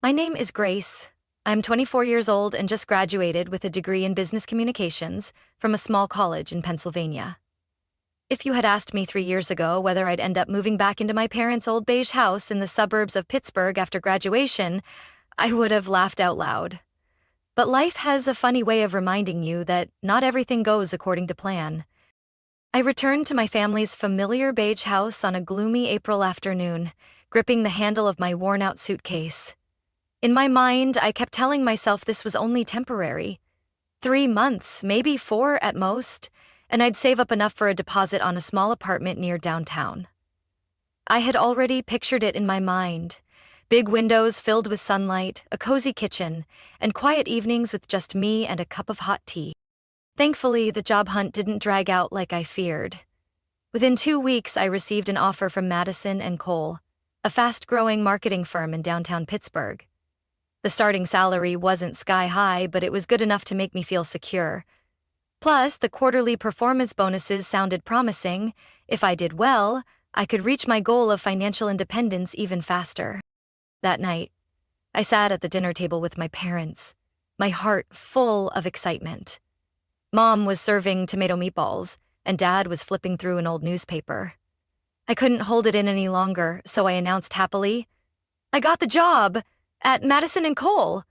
My name is Grace. I'm 24 years old and just graduated with a degree in business communications from a small college in Pennsylvania. If you had asked me 3 years ago whether I'd end up moving back into my parents' old beige house in the suburbs of Pittsburgh after graduation, I would have laughed out loud. But life has a funny way of reminding you that not everything goes according to plan. I returned to my family's familiar beige house on a gloomy April afternoon, gripping the handle of my worn-out suitcase. In my mind, I kept telling myself this was only temporary. 3 months, maybe 4 at most, and I'd save up enough for a deposit on a small apartment near downtown. I had already pictured it in my mind. Big windows filled with sunlight, a cozy kitchen, and quiet evenings with just me and a cup of hot tea. Thankfully, the job hunt didn't drag out like I feared. Within 2 weeks, I received an offer from Madison & Cole, a fast-growing marketing firm in downtown Pittsburgh. The starting salary wasn't sky-high, but it was good enough to make me feel secure. Plus, the quarterly performance bonuses sounded promising. If I did well, I could reach my goal of financial independence even faster. That night, I sat at the dinner table with my parents, my heart full of excitement. Mom was serving tomato meatballs, and Dad was flipping through an old newspaper. I couldn't hold it in any longer, so I announced happily, "I got the job! At Madison & Cole.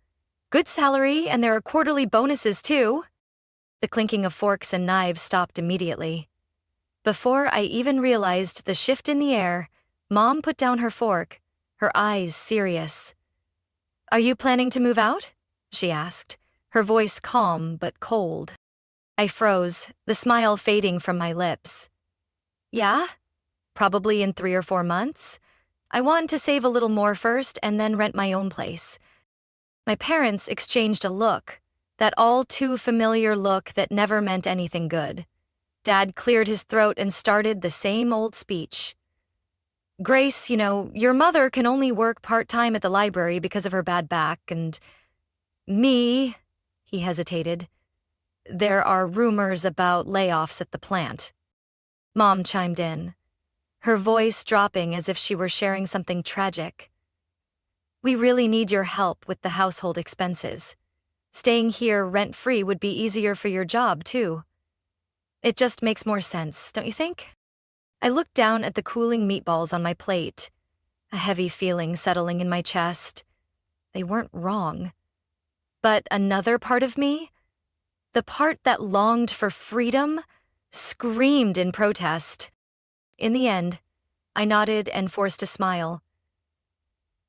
Good salary, and there are quarterly bonuses, too." The clinking of forks and knives stopped immediately. Before I even realized the shift in the air, Mom put down her fork, her eyes serious. "Are you planning to move out?" she asked, her voice calm but cold. I froze, the smile fading from my lips. "Yeah? Probably in 3 or 4 months. I want to save a little more first and then rent my own place." My parents exchanged a look, that all too familiar look that never meant anything good. Dad cleared his throat and started the same old speech. "Grace, your mother can only work part-time at the library because of her bad back, and me," he hesitated. "There are rumors about layoffs at the plant." Mom chimed in, her voice dropping as if she were sharing something tragic. "We really need your help with the household expenses. Staying here rent-free would be easier for your job, too. It just makes more sense, don't you think?" I looked down at the cooling meatballs on my plate, a heavy feeling settling in my chest. They weren't wrong. But another part of me, the part that longed for freedom, screamed in protest. In the end, I nodded and forced a smile.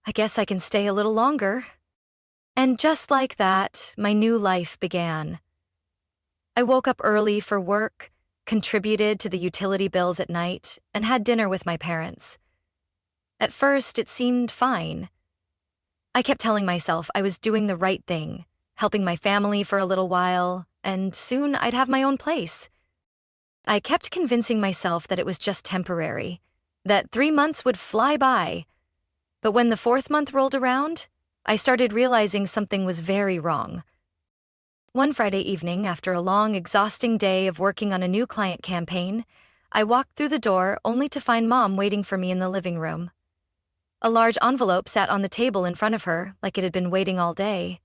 "I guess I can stay a little longer." And just like that, my new life began. I woke up early for work, contributed to the utility bills at night, and had dinner with my parents. At first, it seemed fine. I kept telling myself I was doing the right thing, helping my family for a little while, and soon I'd have my own place. I kept convincing myself that it was just temporary, that 3 months would fly by. But when the 4th month rolled around, I started realizing something was very wrong. One Friday evening, after a long, exhausting day of working on a new client campaign, I walked through the door only to find Mom waiting for me in the living room. A large envelope sat on the table in front of her, like it had been waiting all day.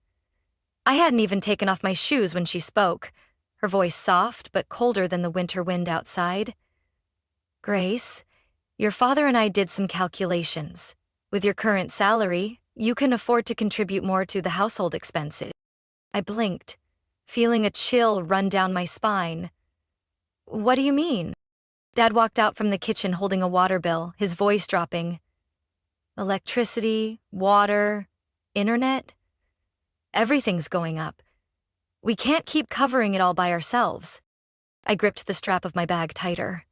I hadn't even taken off my shoes when she spoke, her voice soft but colder than the winter wind outside. "Grace, your father and I did some calculations. With your current salary, you can afford to contribute more to the household expenses." I blinked, feeling a chill run down my spine. "What do you mean?" Dad walked out from the kitchen holding a water bill, his voice dropping. "Electricity, water, internet? Everything's going up. We can't keep covering it all by ourselves." I gripped the strap of my bag tighter.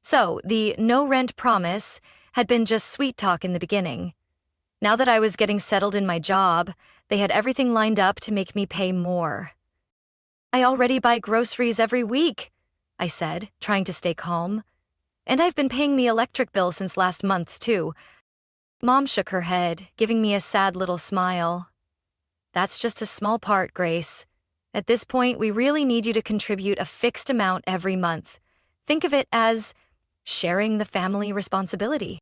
So, the no-rent promise had been just sweet talk in the beginning. Now that I was getting settled in my job, they had everything lined up to make me pay more. "I already buy groceries every week," I said, trying to stay calm. "And I've been paying the electric bill since last month, too." Mom shook her head, giving me a sad little smile. "That's just a small part, Grace. At this point, we really need you to contribute a fixed amount every month. Think of it as sharing the family responsibility."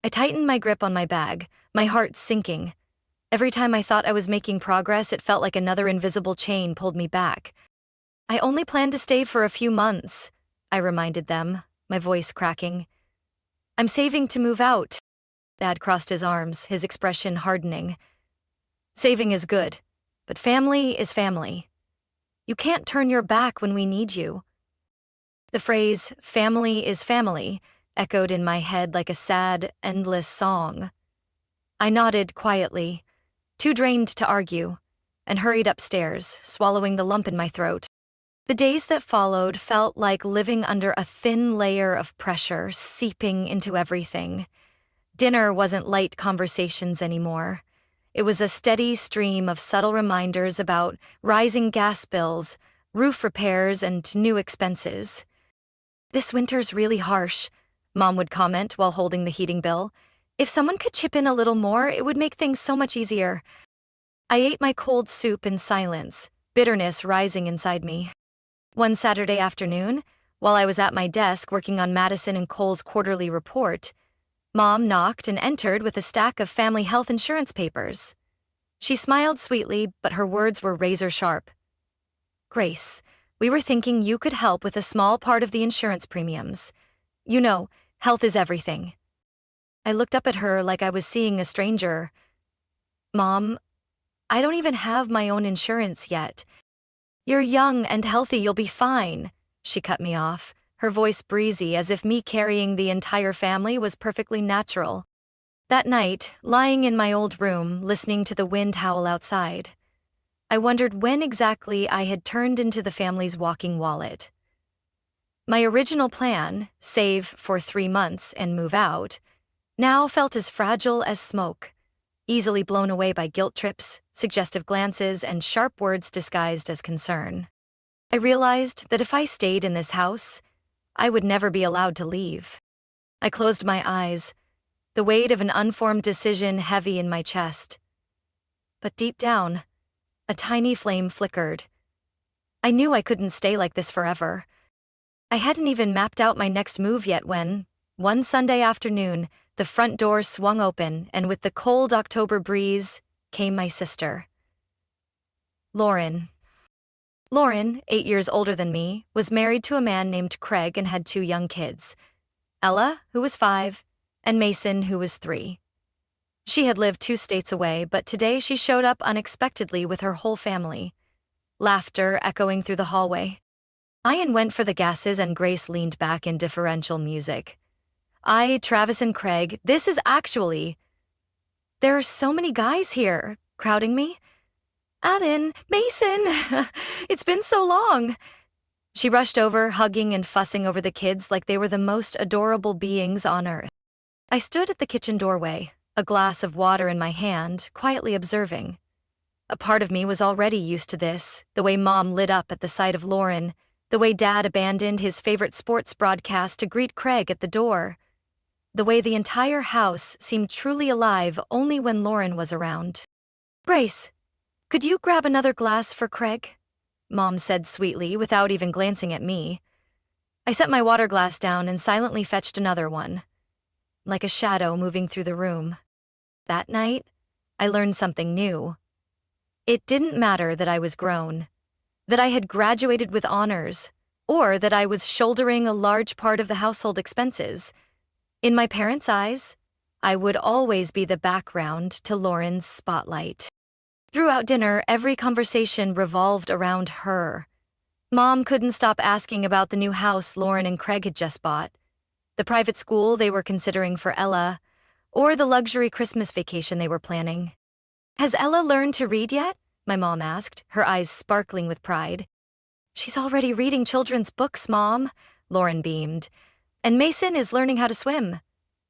I tightened my grip on my bag, my heart sinking. Every time I thought I was making progress, it felt like another invisible chain pulled me back. I only plan to stay for a few months, I reminded them, my voice cracking. I'm saving to move out. Dad crossed his arms, his expression hardening. Saving is good, but family is family. You can't turn your back when we need you. The phrase, family is family, echoed in my head like a sad, endless song. I nodded quietly, too drained to argue, and hurried upstairs, swallowing the lump in my throat. The days that followed felt like living under a thin layer of pressure seeping into everything. Dinner wasn't light conversations anymore. It was a steady stream of subtle reminders about rising gas bills, roof repairs, and new expenses. This winter's really harsh, Mom would comment while holding the heating bill. If someone could chip in a little more, it would make things so much easier. I ate my cold soup in silence, bitterness rising inside me. One Saturday afternoon, while I was at my desk working on Madison and Cole's quarterly report, Mom knocked and entered with a stack of family health insurance papers. She smiled sweetly, but her words were razor sharp. Grace, we were thinking you could help with a small part of the insurance premiums. You know, health is everything. I looked up at her like I was seeing a stranger. Mom, I don't even have my own insurance yet. You're young and healthy, you'll be fine, she cut me off, her voice breezy as if me carrying the entire family was perfectly natural. That night, lying in my old room, listening to the wind howl outside, I wondered when exactly I had turned into the family's walking wallet. My original plan, save for 3 months and move out, now felt as fragile as smoke, easily blown away by guilt trips, suggestive glances, and sharp words disguised as concern. I realized that if I stayed in this house, I would never be allowed to leave. I closed my eyes, the weight of an unformed decision heavy in my chest. But deep down, a tiny flame flickered. I knew I couldn't stay like this forever. I hadn't even mapped out my next move yet when, one Sunday afternoon, the front door swung open, and with the cold October breeze came my sister. Lauren. Lauren, 8 years older than me, was married to a man named Craig and had 2 young kids, Ella, who was 5, and Mason, who was 3. She had lived 2 states away, but today she showed up unexpectedly with her whole family, laughter echoing through the hallway. Ian went for the gases and Grace leaned back in differential music. Travis and Craig, this is actually... There are so many guys here, crowding me. Add in, Mason, it's been so long. She rushed over, hugging and fussing over the kids like they were the most adorable beings on earth. I stood at the kitchen doorway, a glass of water in my hand, quietly observing. A part of me was already used to this, the way Mom lit up at the sight of Lauren, the way Dad abandoned his favorite sports broadcast to greet Craig at the door, the way the entire house seemed truly alive only when Lauren was around. Grace, could you grab another glass for Craig? Mom said sweetly without even glancing at me. I set my water glass down and silently fetched another one, like a shadow moving through the room. That night, I learned something new. It didn't matter that I was grown, that I had graduated with honors, or that I was shouldering a large part of the household expenses. In my parents' eyes, I would always be the background to Lauren's spotlight. Throughout dinner, every conversation revolved around her. Mom couldn't stop asking about the new house Lauren and Craig had just bought, the private school they were considering for Ella, or the luxury Christmas vacation they were planning. Has Ella learned to read yet? My mom asked, her eyes sparkling with pride. She's already reading children's books, Mom, Lauren beamed. And Mason is learning how to swim.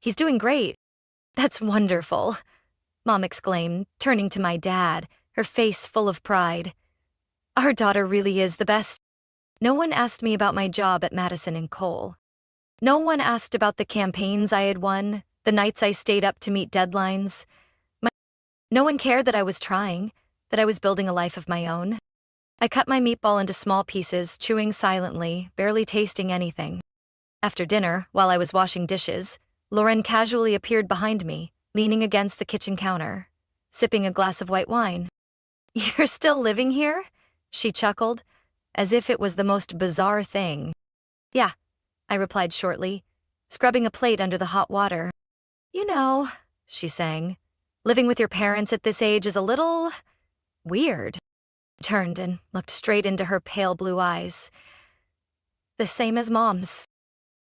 He's doing great. That's wonderful, Mom exclaimed, turning to my dad, her face full of pride. Our daughter really is the best. No one asked me about my job at Madison and Cole. No one asked about the campaigns I had won, the nights I stayed up to meet deadlines. No one cared that I was trying, that I was building a life of my own. I cut my meatball into small pieces, chewing silently, barely tasting anything. After dinner, while I was washing dishes, Lauren casually appeared behind me, leaning against the kitchen counter. sipping a glass of white wine. "You're still living here?" she chuckled, as if it was the most bizarre thing. "Yeah," I replied shortly, scrubbing a plate under the hot water. "You know," she sang, "living with your parents at this age is a little weird." I turned and looked straight into her pale blue eyes. "The same as Mom's."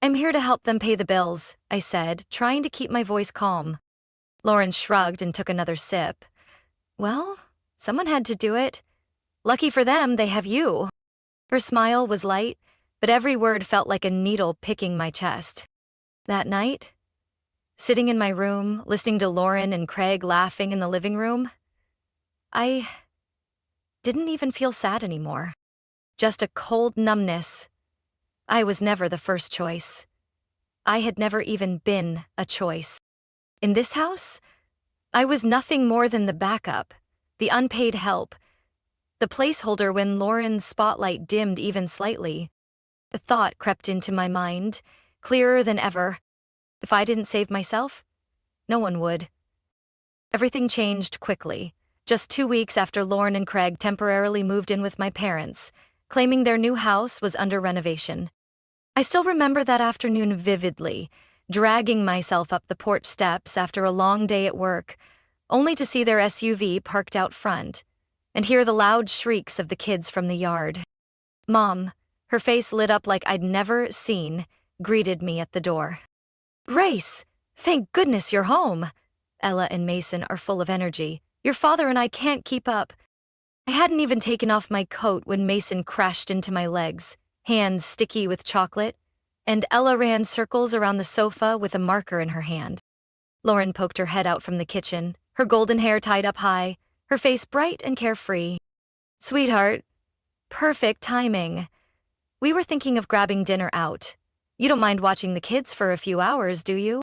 "I'm here to help them pay the bills," I said, trying to keep my voice calm. Lauren shrugged and took another sip. "Well, someone had to do it. Lucky for them, they have you." Her smile was light, but every word felt like a needle picking my chest. That night, sitting in my room, listening to Lauren and Craig laughing in the living room, I didn't even feel sad anymore. Just a cold numbness. I was never the first choice. I had never even been a choice. In this house, I was nothing more than the backup, the unpaid help, the placeholder when Lauren's spotlight dimmed even slightly. A thought crept into my mind, clearer than ever. If I didn't save myself, no one would. Everything changed quickly, just 2 weeks after Lauren and Craig temporarily moved in with my parents, claiming their new house was under renovation. I still remember that afternoon vividly, dragging myself up the porch steps after a long day at work, only to see their SUV parked out front, and hear the loud shrieks of the kids from the yard. Mom, her face lit up like I'd never seen, greeted me at the door. "Grace, thank goodness you're home." Ella and Mason are full of energy. "Your father and I can't keep up." I hadn't even taken off my coat when Mason crashed into my legs, hands sticky with chocolate, and Ella ran circles around the sofa with a marker in her hand. Lauren poked her head out from the kitchen, her golden hair tied up high, her face bright and carefree. "Sweetheart, perfect timing. We were thinking of grabbing dinner out. You don't mind watching the kids for a few hours, do you?"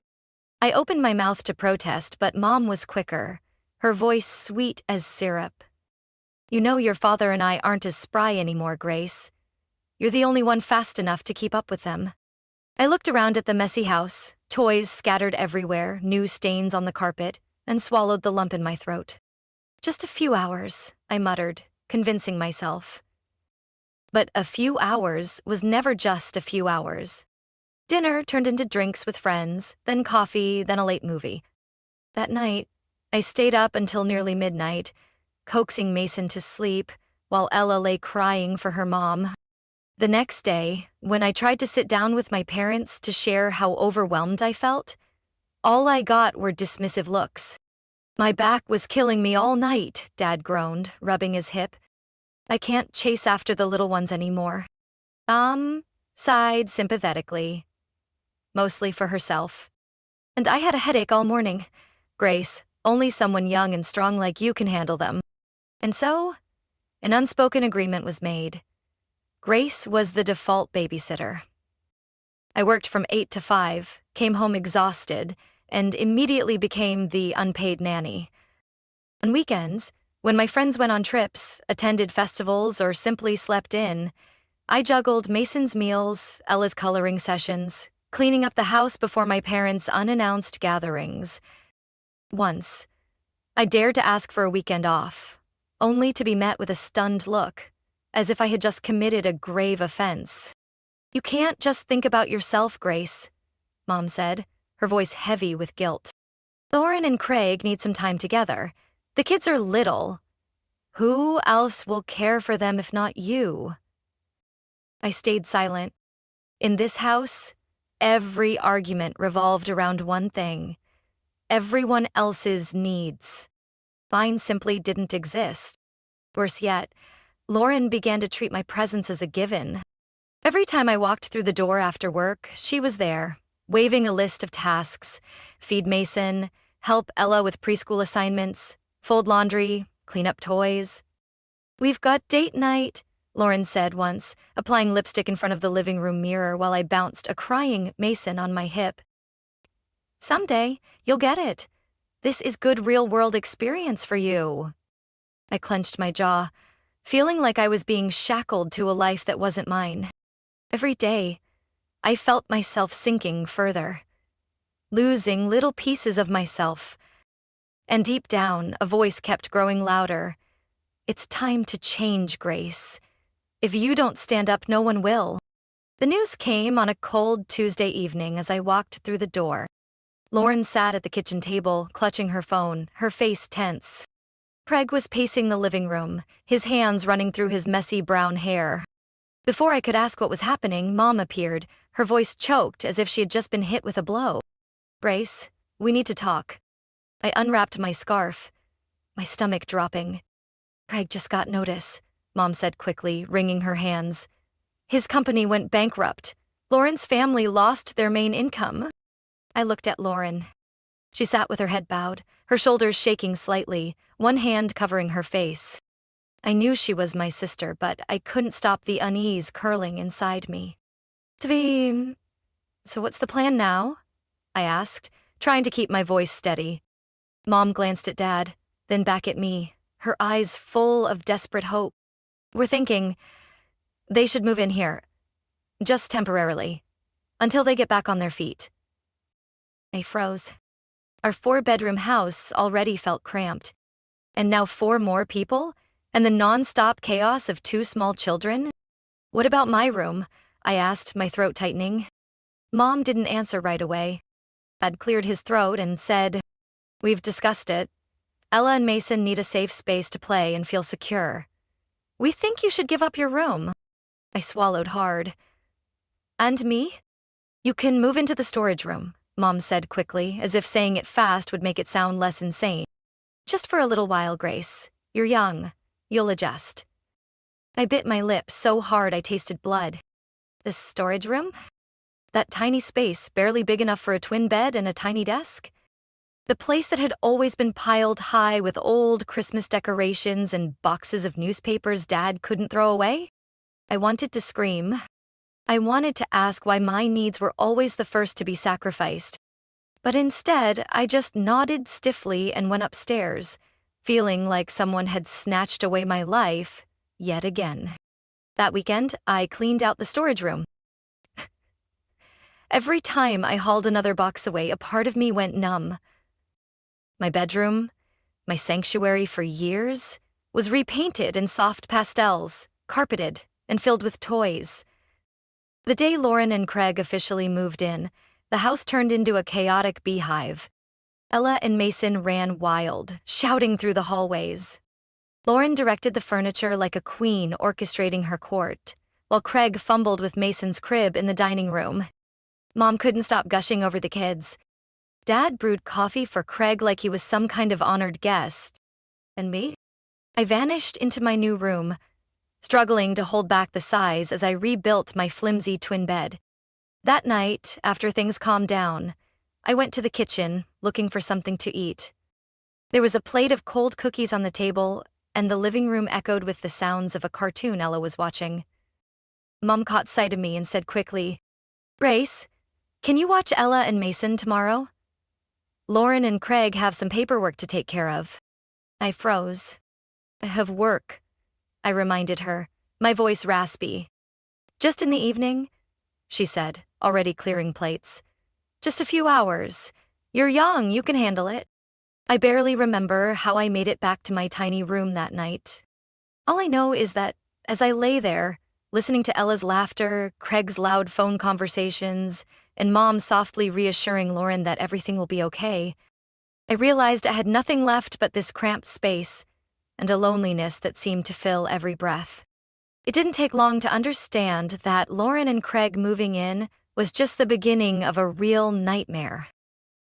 I opened my mouth to protest, but Mom was quicker, her voice sweet as syrup. "You know your father and I aren't as spry anymore, Grace. You're the only one fast enough to keep up with them." I looked around at the messy house, toys scattered everywhere, new stains on the carpet, and swallowed the lump in my throat. "Just a few hours," I muttered, convincing myself. But a few hours was never just a few hours. Dinner turned into drinks with friends, then coffee, then a late movie. That night, I stayed up until nearly midnight, coaxing Mason to sleep, while Ella lay crying for her mom. The next day, when I tried to sit down with my parents to share how overwhelmed I felt, all I got were dismissive looks. "My back was killing me all night," Dad groaned, rubbing his hip. "I can't chase after the little ones anymore." Mom sighed sympathetically, mostly for herself. "And I had a headache all morning. Grace, only someone young and strong like you can handle them." And so, an unspoken agreement was made. Grace was the default babysitter. I worked from 8 to 5, came home exhausted, and immediately became the unpaid nanny. On weekends, when my friends went on trips, attended festivals, or simply slept in, I juggled Mason's meals, Ella's coloring sessions, cleaning up the house before my parents' unannounced gatherings. Once, I dared to ask for a weekend off, only to be met with a stunned look, as if I had just committed a grave offense. "You can't just think about yourself, Grace," Mom said, her voice heavy with guilt. "Lauren and Craig need some time together. The kids are little. Who else will care for them if not you?" I stayed silent. In this house, every argument revolved around one thing: everyone else's needs. Mine simply didn't exist. Worse yet, Lauren began to treat my presence as a given. Every time I walked through the door after work, she was there, waving a list of tasks: feed Mason, help Ella with preschool assignments, fold laundry, clean up toys. "We've got date night," Lauren said once, applying lipstick in front of the living room mirror while I bounced a crying Mason on my hip. "Someday, you'll get it. This is good real-world experience for you." I clenched my jaw, feeling like I was being shackled to a life that wasn't mine. Every day, I felt myself sinking further, losing little pieces of myself. And deep down, a voice kept growing louder. It's time to change, Grace. If you don't stand up, no one will. The news came on a cold Tuesday evening as I walked through the door. Lauren sat at the kitchen table, clutching her phone, her face tense. Craig was pacing the living room, his hands running through his messy brown hair. Before I could ask what was happening, Mom appeared, her voice choked as if she had just been hit with a blow. Grace, we need to talk. I unwrapped my scarf, my stomach dropping. Craig just got notice, Mom said quickly, wringing her hands. His company went bankrupt. Lauren's family lost their main income. I looked at Lauren. She sat with her head bowed, her shoulders shaking slightly, one hand covering her face. I knew she was my sister, but I couldn't stop the unease curling inside me. So what's the plan now? I asked, trying to keep my voice steady. Mom glanced at Dad, then back at me, her eyes full of desperate hope. We're thinking they should move in here, just temporarily, until they get back on their feet. I froze. Our 4-bedroom house already felt cramped. And now 4 more people? And the non-stop chaos of 2 small children? What about my room? I asked, my throat tightening. Mom didn't answer right away. Dad cleared his throat and said, "We've discussed it. Ella and Mason need a safe space to play and feel secure. We think you should give up your room." I swallowed hard. "And me?" "You can move into the storage room," Mom said quickly, as if saying it fast would make it sound less insane. "Just for a little while, Grace. You're young. You'll adjust." I bit my lip so hard I tasted blood. The storage room? That tiny space, barely big enough for a twin bed and a tiny desk? The place that had always been piled high with old Christmas decorations and boxes of newspapers Dad couldn't throw away? I wanted to scream. I wanted to ask why my needs were always the first to be sacrificed. But instead, I just nodded stiffly and went upstairs, feeling like someone had snatched away my life yet again. That weekend, I cleaned out the storage room. Every time I hauled another box away, a part of me went numb. My bedroom, my sanctuary for years, was repainted in soft pastels, carpeted, and filled with toys. The day Lauren and Craig officially moved in, the house turned into a chaotic beehive. Ella and Mason ran wild, shouting through the hallways. Lauren directed the furniture like a queen orchestrating her court, while Craig fumbled with Mason's crib in the dining room. Mom couldn't stop gushing over the kids. Dad brewed coffee for Craig like he was some kind of honored guest. And me? I vanished into my new room, struggling to hold back the sighs as I rebuilt my flimsy twin bed. That night, after things calmed down, I went to the kitchen, looking for something to eat. There was a plate of cold cookies on the table, and the living room echoed with the sounds of a cartoon Ella was watching. Mom caught sight of me and said quickly, "Grace, can you watch Ella and Mason tomorrow? Lauren and Craig have some paperwork to take care of." I froze. "I have work," I reminded her, my voice raspy. "Just in the evening," she said, already clearing plates. "Just a few hours. You're young, you can handle it." I barely remember how I made it back to my tiny room that night. All I know is that as I lay there, listening to Ella's laughter, Craig's loud phone conversations, and Mom softly reassuring Lauren that everything will be okay, I realized I had nothing left but this cramped space and a loneliness that seemed to fill every breath. It didn't take long to understand that Lauren and Craig moving in was just the beginning of a real nightmare.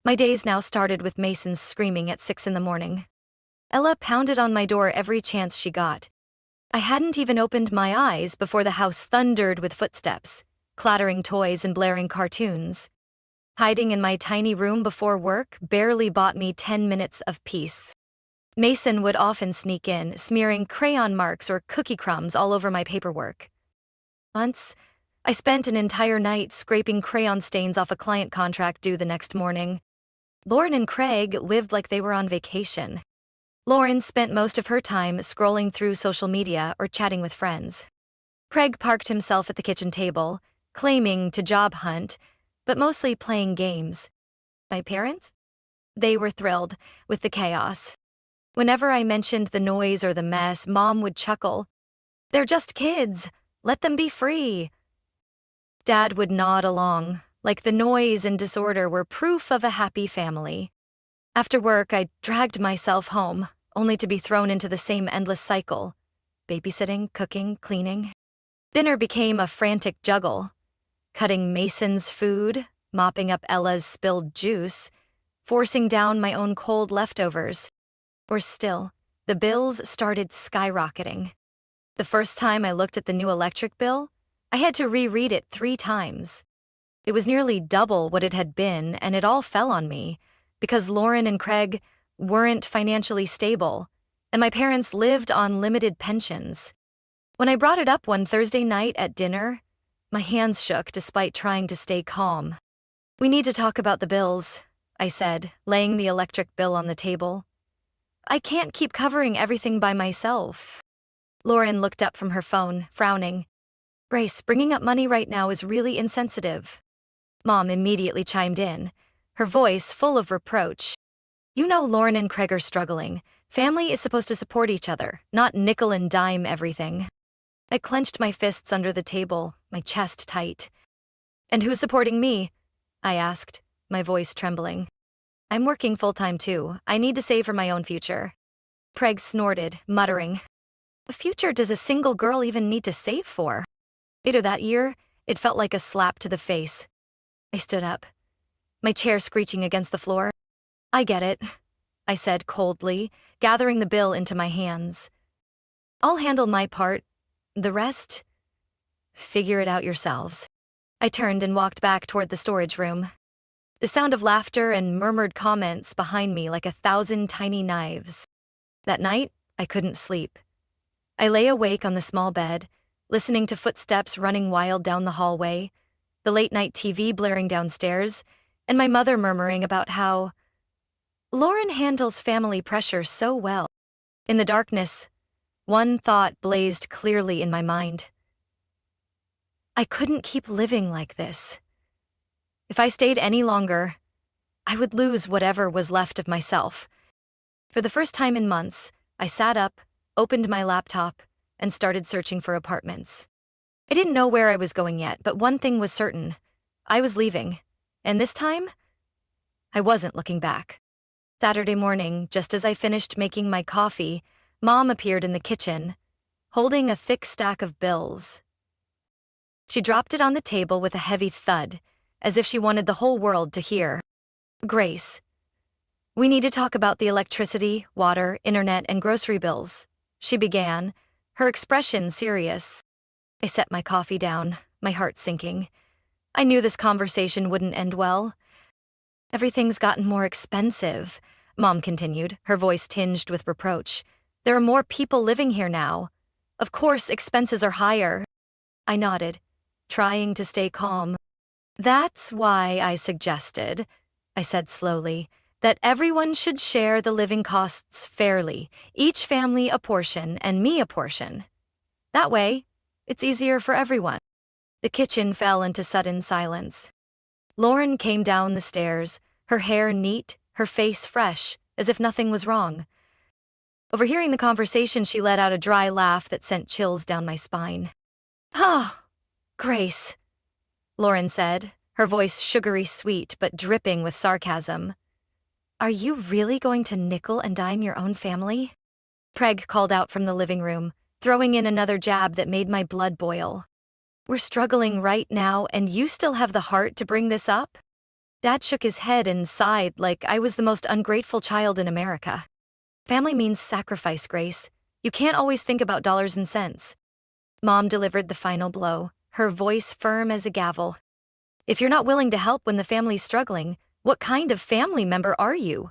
My days now started with Mason screaming at 6 a.m. Ella pounded on my door every chance she got. I hadn't even opened my eyes before the house thundered with footsteps, clattering toys and blaring cartoons. Hiding in my tiny room before work barely bought me 10 minutes of peace. Mason would often sneak in, smearing crayon marks or cookie crumbs all over my paperwork. Once, I spent an entire night scraping crayon stains off a client contract due the next morning. Lauren and Craig lived like they were on vacation. Lauren spent most of her time scrolling through social media or chatting with friends. Craig parked himself at the kitchen table, claiming to job hunt, but mostly playing games. My parents? They were thrilled with the chaos. Whenever I mentioned the noise or the mess, Mom would chuckle. "They're just kids. Let them be free." Dad would nod along, like the noise and disorder were proof of a happy family. After work, I dragged myself home, only to be thrown into the same endless cycle: babysitting, cooking, cleaning. Dinner became a frantic juggle: cutting Mason's food, mopping up Ella's spilled juice, forcing down my own cold leftovers. Or still, the bills started skyrocketing. The first time I looked at the new electric bill, I had to reread it 3 times. It was nearly double what it had been, and it all fell on me, because Lauren and Craig weren't financially stable, and my parents lived on limited pensions. When I brought it up one Thursday night at dinner, my hands shook despite trying to stay calm. "We need to talk about the bills," I said, laying the electric bill on the table. "I can't keep covering everything by myself." Lauren looked up from her phone, frowning. "Grace, bringing up money right now is really insensitive." Mom immediately chimed in, her voice full of reproach. "You know Lauren and Craig are struggling. Family is supposed to support each other, not nickel and dime everything." I clenched my fists under the table, my chest tight. "And who's supporting me?" I asked, my voice trembling. "I'm working full-time too. I need to save for my own future." Craig snorted, muttering, "What future does a single girl even need to save for?" Later that year, it felt like a slap to the face. I stood up, my chair screeching against the floor. "I get it," I said coldly, gathering the bill into my hands. "I'll handle my part. The rest, figure it out yourselves." I turned and walked back toward the storage room. The sound of laughter and murmured comments behind me like 1,000 tiny knives. That night, I couldn't sleep. I lay awake on the small bed, listening to footsteps running wild down the hallway, the late-night TV blaring downstairs, and my mother murmuring about how Lauren handles family pressure so well. In the darkness, one thought blazed clearly in my mind. I couldn't keep living like this. If I stayed any longer, I would lose whatever was left of myself. For the first time in months, I sat up, opened my laptop, and started searching for apartments. I didn't know where I was going yet, but one thing was certain: I was leaving, and this time, I wasn't looking back. Saturday morning, just as I finished making my coffee, Mom appeared in the kitchen, holding a thick stack of bills. She dropped it on the table with a heavy thud, as if she wanted the whole world to hear. "Grace, we need to talk about the electricity, water, internet, and grocery bills," she began, her expression serious. I set my coffee down, my heart sinking. I knew this conversation wouldn't end well. "Everything's gotten more expensive," Mom continued, her voice tinged with reproach. "There are more people living here now. Of course, expenses are higher." I nodded, trying to stay calm. "That's why I suggested," I said slowly, "that everyone should share the living costs fairly, each family a portion and me a portion. That way, it's easier for everyone." The kitchen fell into sudden silence. Lauren came down the stairs, her hair neat, her face fresh, as if nothing was wrong. Overhearing the conversation, she let out a dry laugh that sent chills down my spine. "Oh, Grace," Lauren said, her voice sugary sweet but dripping with sarcasm. "Are you really going to nickel and dime your own family?" Craig called out from the living room, throwing in another jab that made my blood boil. "We're struggling right now, and you still have the heart to bring this up?" Dad shook his head and sighed like I was the most ungrateful child in America. "Family means sacrifice, Grace. You can't always think about dollars and cents." Mom delivered the final blow, her voice firm as a gavel. "If you're not willing to help when the family's struggling, what kind of family member are you?"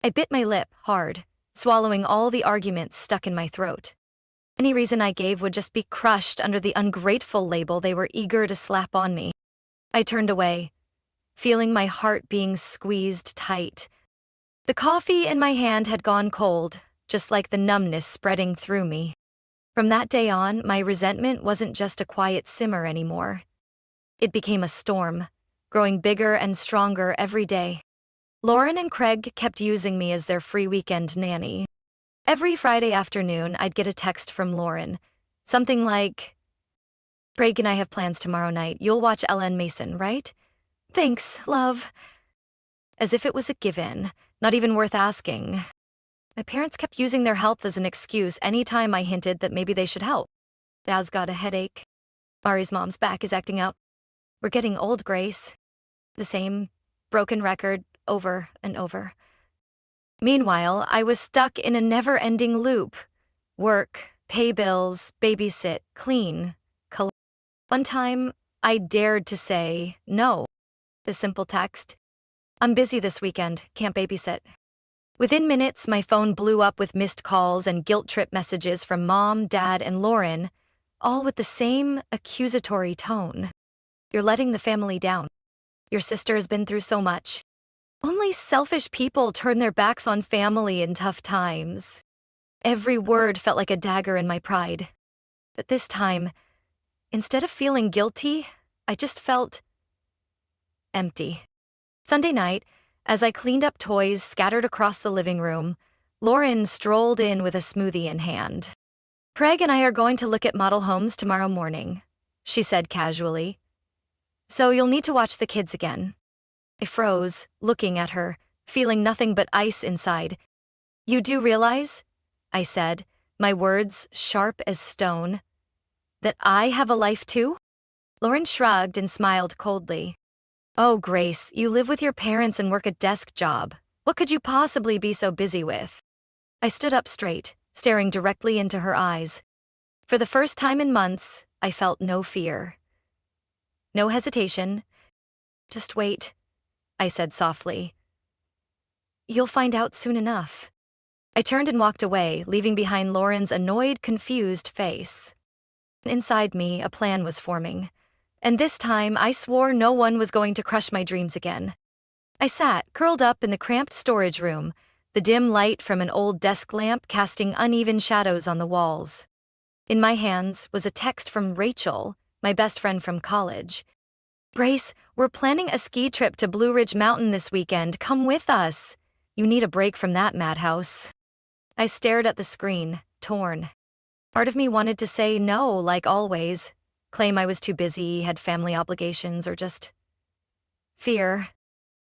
I bit my lip hard, swallowing all the arguments stuck in my throat. Any reason I gave would just be crushed under the ungrateful label they were eager to slap on me. I turned away, feeling my heart being squeezed tight. The coffee in my hand had gone cold, just like the numbness spreading through me. From that day on, my resentment wasn't just a quiet simmer anymore. It became a storm, growing bigger and stronger every day. Lauren and Craig kept using me as their free weekend nanny. Every Friday afternoon, I'd get a text from Lauren. Something like, "Craig and I have plans tomorrow night. You'll watch Ella and Mason, right? Thanks, love." As if it was a given, not even worth asking. My parents kept using their health as an excuse anytime I hinted that maybe they should help. Dad's got a headache. Mari's mom's back is acting up. We're getting old, Grace. The same broken record over and over. Meanwhile, I was stuck in a never-ending loop. Work, pay bills, babysit, clean, collect. One time, I dared to say no. A simple text. "I'm busy this weekend, can't babysit." Within minutes, my phone blew up with missed calls and guilt trip messages from Mom, Dad, and Lauren, all with the same accusatory tone. "You're letting the family down. Your sister has been through so much. Only selfish people turn their backs on family in tough times." Every word felt like a dagger in my pride. But this time, instead of feeling guilty, I just felt empty. Sunday night, as I cleaned up toys scattered across the living room, Lauren strolled in with a smoothie in hand. "Craig and I are going to look at model homes tomorrow morning," she said casually. "So you'll need to watch the kids again." I froze, looking at her, feeling nothing but ice inside. "You do realize," I said, my words sharp as stone, "that I have a life too?" Lauren shrugged and smiled coldly. "Oh, Grace, you live with your parents and work a desk job. What could you possibly be so busy with?" I stood up straight, staring directly into her eyes. For the first time in months, I felt no fear. No hesitation. "Just wait," I said softly. "You'll find out soon enough." I turned and walked away, leaving behind Lauren's annoyed, confused face. Inside me, a plan was forming. And this time, I swore no one was going to crush my dreams again. I sat, curled up in the cramped storage room, the dim light from an old desk lamp casting uneven shadows on the walls. In my hands was a text from Rachel, my best friend from college. "Grace, we're planning a ski trip to Blue Ridge Mountain this weekend. Come with us. You need a break from that madhouse." I stared at the screen, torn. Part of me wanted to say no, like always, claim I was too busy, had family obligations, or just fear.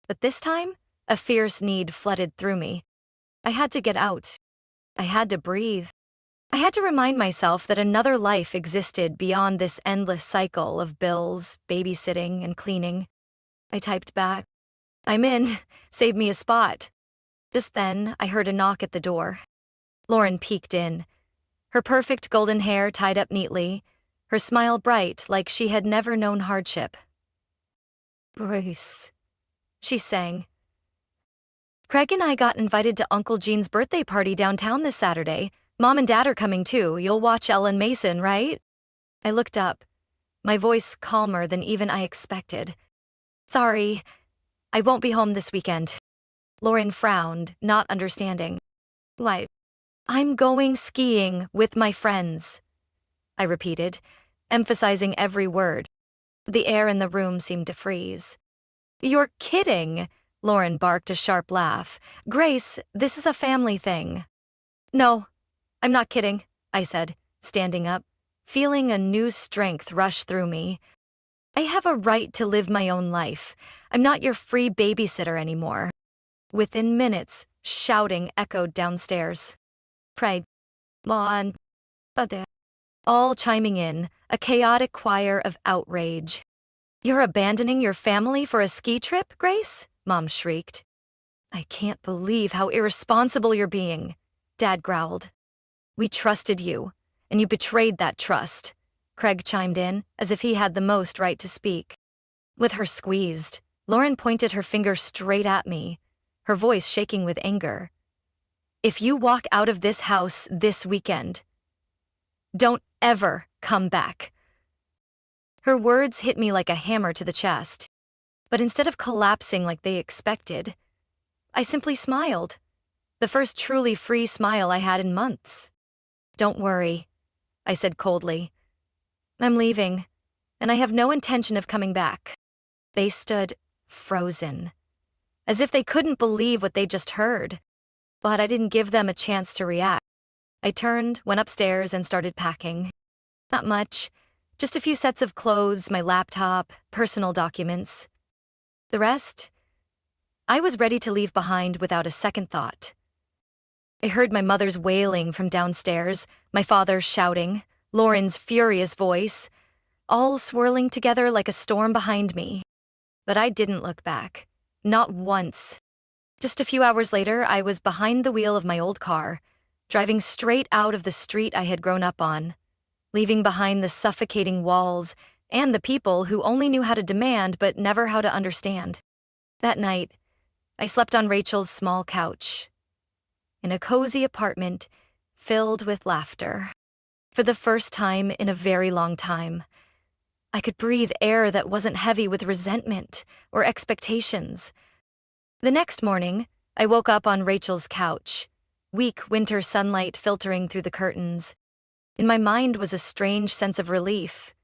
But this time, a fierce need flooded through me. I had to get out. I had to breathe. I had to remind myself that another life existed beyond this endless cycle of bills, babysitting, and cleaning. I typed back, "I'm in. Save me a spot." Just then, I heard a knock at the door. Lauren peeked in. Her perfect golden hair tied up neatly, her smile bright like she had never known hardship. "Bruce," she sang. "Craig and I got invited to Uncle Gene's birthday party downtown this Saturday. Mom and Dad are coming too. You'll watch Ella and Mason, right?" I looked up, my voice calmer than even I expected. "Sorry, I won't be home this weekend." Lauren frowned, not understanding. "Why?" "I'm going skiing with my friends," I repeated, emphasizing every word. The air in the room seemed to freeze. "You're kidding," Lauren barked a sharp laugh. "Grace, this is a family thing." "No, I'm not kidding," I said, standing up, feeling a new strength rush through me. "I have a right to live my own life. I'm not your free babysitter anymore." Within minutes, shouting echoed downstairs. "Craig, Mom, Dad," all chiming in, a chaotic choir of outrage. "You're abandoning your family for a ski trip, Grace?" Mom shrieked. "I can't believe how irresponsible you're being," Dad growled. "We trusted you, and you betrayed that trust," Craig chimed in, as if he had the most right to speak. With her squeezed, Lauren pointed her finger straight at me, her voice shaking with anger. "If you walk out of this house this weekend, don't ever come back." Her words hit me like a hammer to the chest, but instead of collapsing like they expected, I simply smiled, the first truly free smile I had in months. "Don't worry," I said coldly. "I'm leaving, and I have no intention of coming back." They stood frozen. as if they couldn't believe what they just heard. But I didn't give them a chance to react. I turned, went upstairs, and started packing. Not much, just a few sets of clothes, my laptop, personal documents. The rest? I was ready to leave behind without a second thought. I heard my mother's wailing from downstairs, my father shouting, Lauren's furious voice, all swirling together like a storm behind me. But I didn't look back. Not once. Just a few hours later, I was behind the wheel of my old car, driving straight out of the street I had grown up on, leaving behind the suffocating walls and the people who only knew how to demand but never how to understand. That night, I slept on Rachel's small couch, in a cozy apartment filled with laughter. For the first time in a very long time, I could breathe air that wasn't heavy with resentment or expectations. The next morning, I woke up on Rachel's couch, weak winter sunlight filtering through the curtains. In my mind was a strange sense of relief,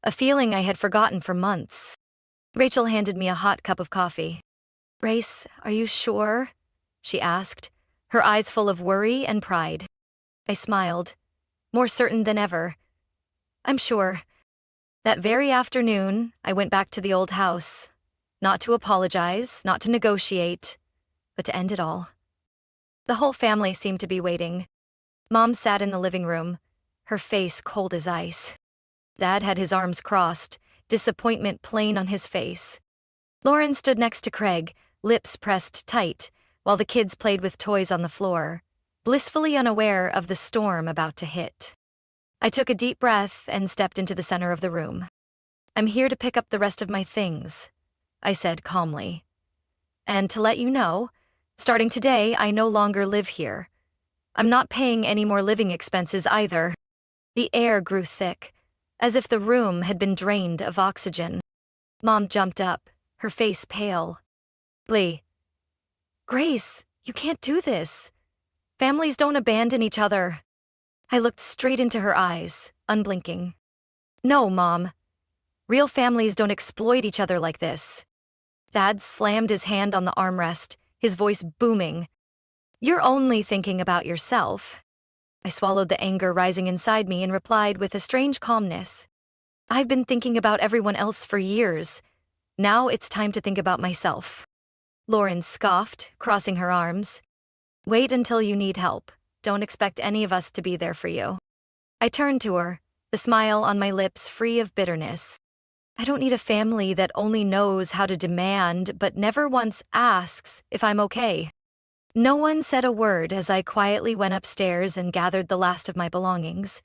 a feeling I had forgotten for months. Rachel handed me a hot cup of coffee. "Grace, are you sure?" she asked, her eyes full of worry and pride. I smiled, more certain than ever. "I'm sure." That very afternoon, I went back to the old house, not to apologize, not to negotiate, but to end it all. The whole family seemed to be waiting. Mom sat in the living room, her face cold as ice. Dad had his arms crossed, disappointment plain on his face. Lauren stood next to Craig, lips pressed tight, while the kids played with toys on the floor, blissfully unaware of the storm about to hit. I took a deep breath and stepped into the center of the room. "I'm here to pick up the rest of my things," I said calmly. "And to let you know, starting today, I no longer live here. I'm not paying any more living expenses either." The air grew thick, as if the room had been drained of oxygen. Mom jumped up, her face pale. "Lee, Grace, you can't do this. Families don't abandon each other." I looked straight into her eyes, unblinking. "No, Mom. Real families don't exploit each other like this." Dad slammed his hand on the armrest, his voice booming. "You're only thinking about yourself." I swallowed the anger rising inside me and replied with a strange calmness. "I've been thinking about everyone else for years. Now it's time to think about myself." Lauren scoffed, crossing her arms. "Wait until you need help. Don't expect any of us to be there for you." I turned to her, the smile on my lips free of bitterness. I don't need a family that only knows how to demand but never once asks if I'm okay. No one said a word as I quietly went upstairs and gathered the last of my belongings.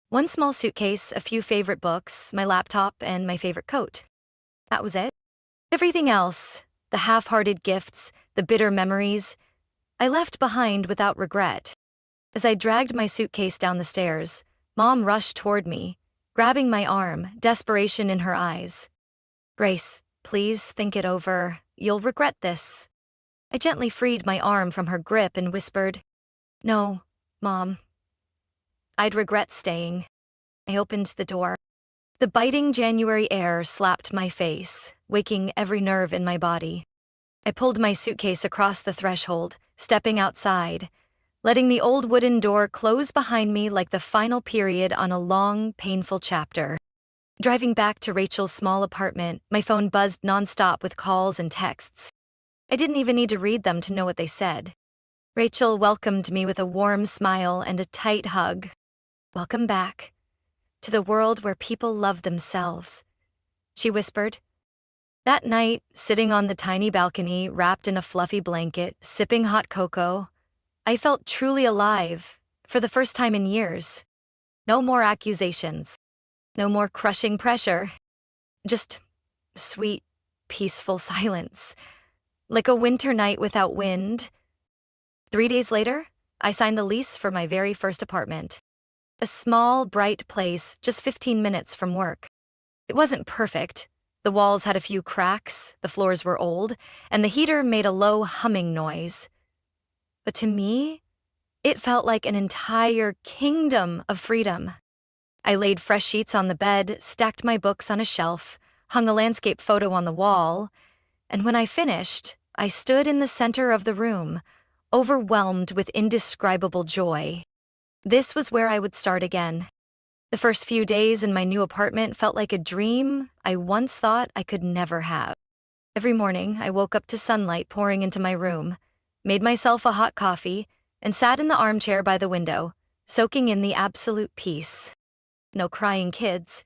One small suitcase, a few favorite books, my laptop, and my favorite coat. That was it. Everything else, the half-hearted gifts, the bitter memories, I left behind without regret. As I dragged my suitcase down the stairs, Mom rushed toward me, grabbing my arm, desperation in her eyes. "Grace, please think it over. You'll regret this." I gently freed my arm from her grip and whispered, "No, Mom. I'd regret staying." I opened the door. The biting January air slapped my face, waking every nerve in my body. I pulled my suitcase across the threshold, stepping outside, letting the old wooden door close behind me like the final period on a long, painful chapter. Driving back to Rachel's small apartment, my phone buzzed nonstop with calls and texts. I didn't even need to read them to know what they said. Rachel welcomed me with a warm smile and a tight hug. "Welcome back to the world where people love themselves," she whispered. That night, sitting on the tiny balcony, wrapped in a fluffy blanket, sipping hot cocoa, I felt truly alive, for the first time in years. No more accusations. No more crushing pressure. Just sweet, peaceful silence. Like a winter night without wind. 3 days later, I signed the lease for my very first apartment. A small, bright place just 15 minutes from work. It wasn't perfect. The walls had a few cracks, the floors were old, and the heater made a low humming noise. But to me, it felt like an entire kingdom of freedom. I laid fresh sheets on the bed, stacked my books on a shelf, hung a landscape photo on the wall, and when I finished, I stood in the center of the room, overwhelmed with indescribable joy. This was where I would start again. The first few days in my new apartment felt like a dream I once thought I could never have. Every morning, I woke up to sunlight pouring into my room, made myself a hot coffee, and sat in the armchair by the window, soaking in the absolute peace. No crying kids.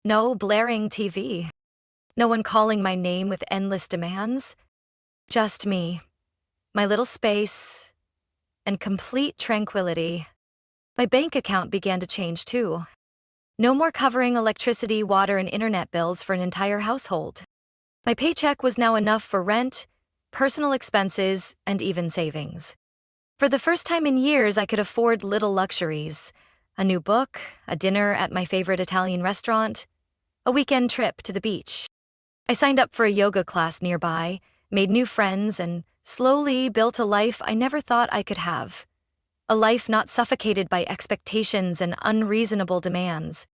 No blaring TV. No one calling my name with endless demands. Just me, my little space, and complete tranquility. My bank account began to change too. No more covering electricity, water, and internet bills for an entire household. My paycheck was now enough for rent, personal expenses, and even savings. For the first time in years, I could afford little luxuries: a new book, a dinner at my favorite Italian restaurant, a weekend trip to the beach. I signed up for a yoga class nearby, made new friends, and slowly built a life I never thought I could have. A life not suffocated by expectations and unreasonable demands.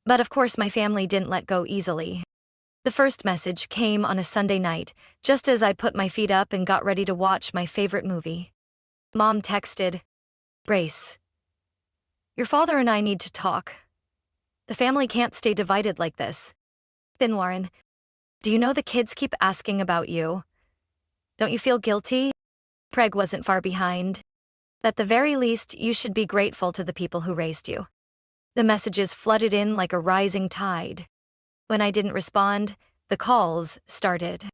But of course, my family didn't let go easily. The first message came on a Sunday night, just as I put my feet up and got ready to watch my favorite movie. Mom texted, "Grace, your father and I need to talk. The family can't stay divided like this. Then Warren, do you know the kids keep asking about you? Don't you feel guilty?" Craig wasn't far behind. "At the very least, you should be grateful to the people who raised you." The messages flooded in like a rising tide. When I didn't respond, the calls started.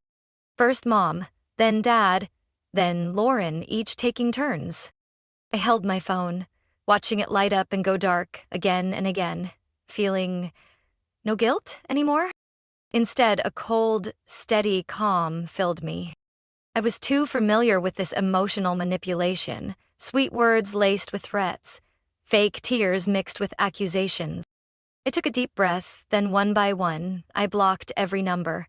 First Mom, then Dad, then Lauren, each taking turns. I held my phone, watching it light up and go dark again and again, feeling no guilt anymore. Instead, a cold, steady calm filled me. I was too familiar with this emotional manipulation, sweet words laced with threats, fake tears mixed with accusations. I took a deep breath, then one by one, I blocked every number.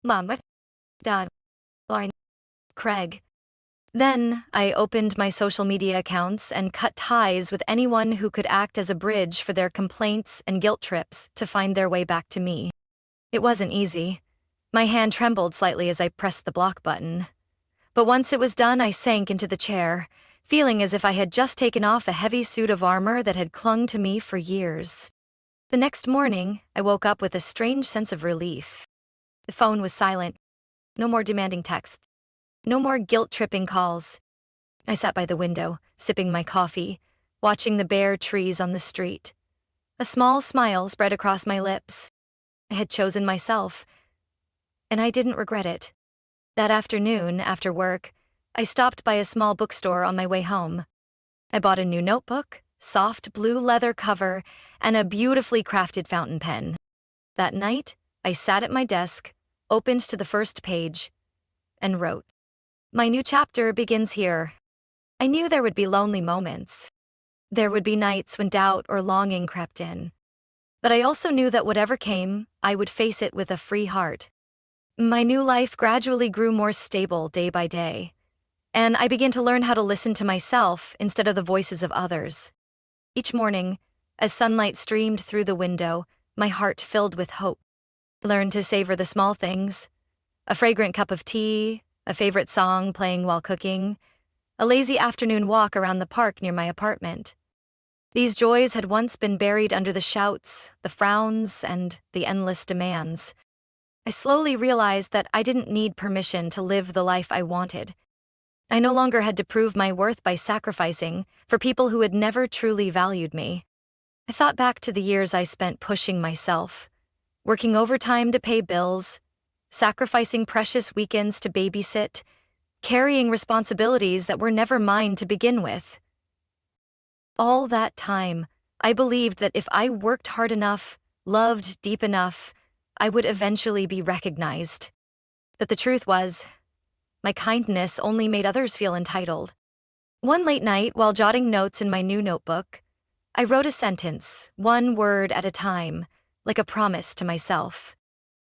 Mom, Dad, Lauren, Craig. Then I opened my social media accounts and cut ties with anyone who could act as a bridge for their complaints and guilt trips to find their way back to me. It wasn't easy. My hand trembled slightly as I pressed the block button. But once it was done, I sank into the chair, feeling as if I had just taken off a heavy suit of armor that had clung to me for years. The next morning, I woke up with a strange sense of relief. The phone was silent. No more demanding texts. No more guilt-tripping calls. I sat by the window, sipping my coffee, watching the bare trees on the street. A small smile spread across my lips. I had chosen myself, and I didn't regret it. That afternoon, after work, I stopped by a small bookstore on my way home. I bought a new notebook, soft blue leather cover, and a beautifully crafted fountain pen. That night, I sat at my desk, opened to the first page, and wrote. My new chapter begins here. I knew there would be lonely moments. There would be nights when doubt or longing crept in. But I also knew that whatever came, I would face it with a free heart. My new life gradually grew more stable day by day, and I began to learn how to listen to myself instead of the voices of others. Each morning, as sunlight streamed through the window, my heart filled with hope. I learned to savor the small things: a fragrant cup of tea, a favorite song playing while cooking, a lazy afternoon walk around the park near my apartment. These joys had once been buried under the shouts, the frowns, and the endless demands. I slowly realized that I didn't need permission to live the life I wanted. I no longer had to prove my worth by sacrificing for people who had never truly valued me. I thought back to the years I spent pushing myself, working overtime to pay bills, sacrificing precious weekends to babysit, carrying responsibilities that were never mine to begin with. All that time, I believed that if I worked hard enough, loved deep enough, I would eventually be recognized. But the truth was, my kindness only made others feel entitled. One late night, while jotting notes in my new notebook, I wrote a sentence, one word at a time, like a promise to myself.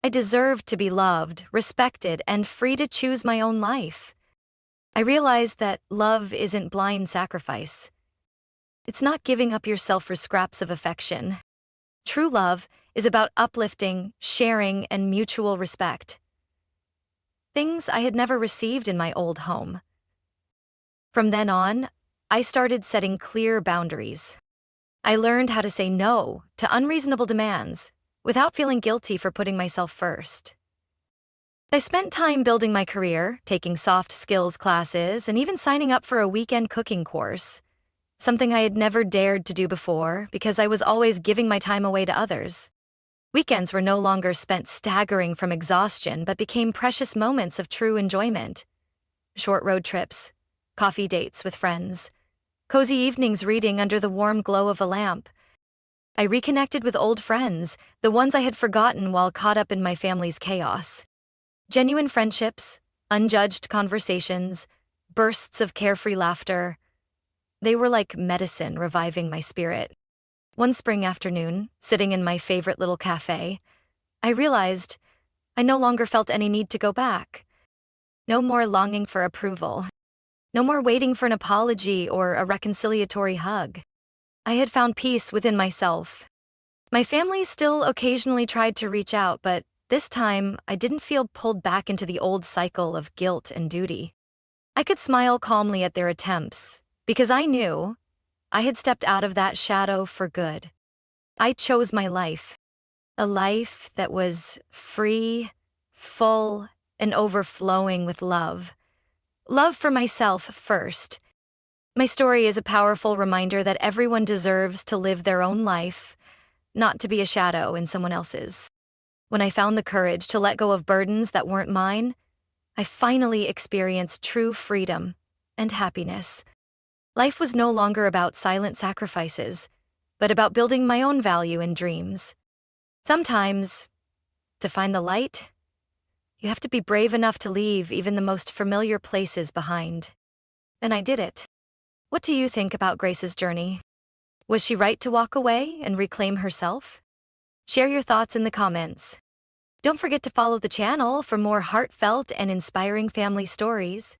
I deserved to be loved, respected, and free to choose my own life. I realized that love isn't blind sacrifice. It's not giving up yourself for scraps of affection. True love is about uplifting, sharing, and mutual respect. things I had never received in my old home. From then on, I started setting clear boundaries. I learned how to say no to unreasonable demands without feeling guilty for putting myself first. I spent time building my career, taking soft skills classes, and even signing up for a weekend cooking course, something I had never dared to do before because I was always giving my time away to others. Weekends were no longer spent staggering from exhaustion but became precious moments of true enjoyment. Short road trips, coffee dates with friends, cozy evenings reading under the warm glow of a lamp. I reconnected with old friends, the ones I had forgotten while caught up in my family's chaos. Genuine friendships, unjudged conversations, bursts of carefree laughter. They were like medicine reviving my spirit. One spring afternoon, sitting in my favorite little cafe, I realized I no longer felt any need to go back. No more longing for approval. No more waiting for an apology or a reconciliatory hug. I had found peace within myself. My family still occasionally tried to reach out, but this time I didn't feel pulled back into the old cycle of guilt and duty. I could smile calmly at their attempts because I knew I had stepped out of that shadow for good. I chose my life, a life that was free, full, and overflowing with love. Love for myself first. My story is a powerful reminder that everyone deserves to live their own life, not to be a shadow in someone else's. When I found the courage to let go of burdens that weren't mine, I finally experienced true freedom and happiness. Life was no longer about silent sacrifices, but about building my own value and dreams. Sometimes, to find the light, you have to be brave enough to leave even the most familiar places behind. And I did it. What do you think about Grace's journey? Was she right to walk away and reclaim herself? Share your thoughts in the comments. Don't forget to follow the channel for more heartfelt and inspiring family stories.